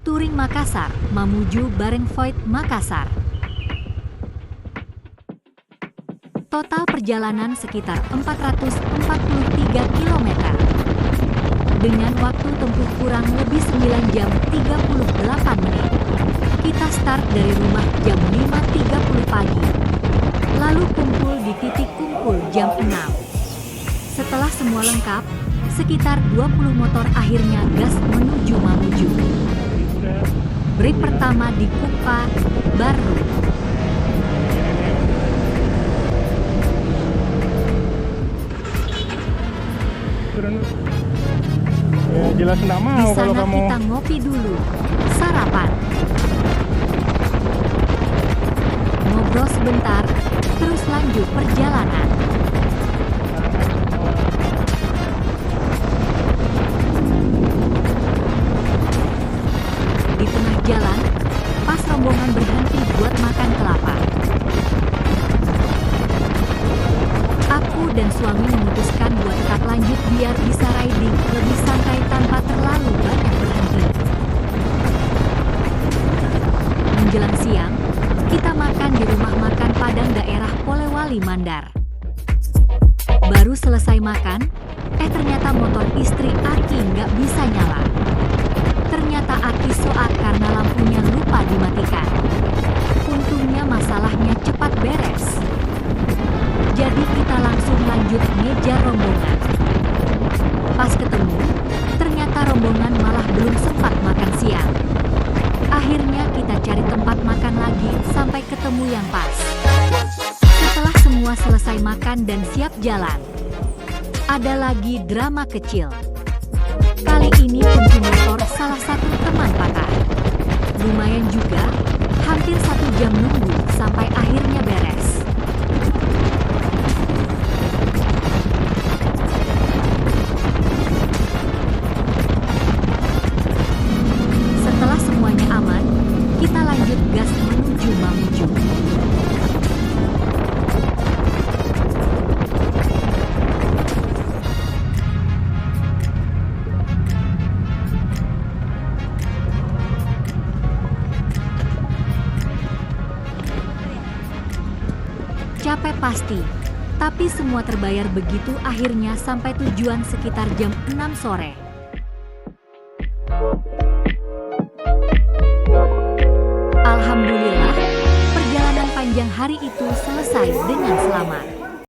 Touring Makassar, Mamuju Barenvoort Makassar. Total perjalanan sekitar 443 km. Dengan waktu tempuh kurang lebih 9 jam 38 menit. Kita start dari rumah jam 5.30 pagi. Lalu kumpul di titik kumpul jam 6. Setelah semua lengkap, sekitar 20 motor akhirnya gas menuju Mamuju. Break pertama di Kupa, Baru. Ya, jelas nggak mau Di kalau sana kamu. kita ngopi dulu, sarapan. Ngobrol sebentar, terus lanjut perjalanan. Di tengah jalan, pas rombongan berhenti buat makan kelapa. Aku dan suami memutuskan buat tetap lanjut biar bisa riding lebih santai tanpa terlalu banyak berhenti. Menjelang siang, kita makan di rumah makan Padang daerah Polewali Mandar. Baru selesai makan, ternyata motor istri Aki nggak bisa nyala. Ternyata Aki soak karena lampunya lupa dimatikan. Untungnya masalahnya cepat beres. Jadi kita langsung lanjut ngejar rombongan. Pas ketemu, ternyata rombongan malah belum sempat makan siang. Akhirnya kita cari tempat makan lagi sampai ketemu yang pas. Setelah semua selesai makan dan siap jalan, ada lagi drama kecil. Kali ini kunci motor salah satu teman patah. Lumayan juga, hampir 1 jam nunggu sampai akhirnya beres. Setelah semuanya aman, kita lanjut gas menuju Mamuju. Capek pasti, tapi semua terbayar begitu akhirnya sampai tujuan sekitar jam 6 sore. Alhamdulillah, perjalanan panjang hari itu selesai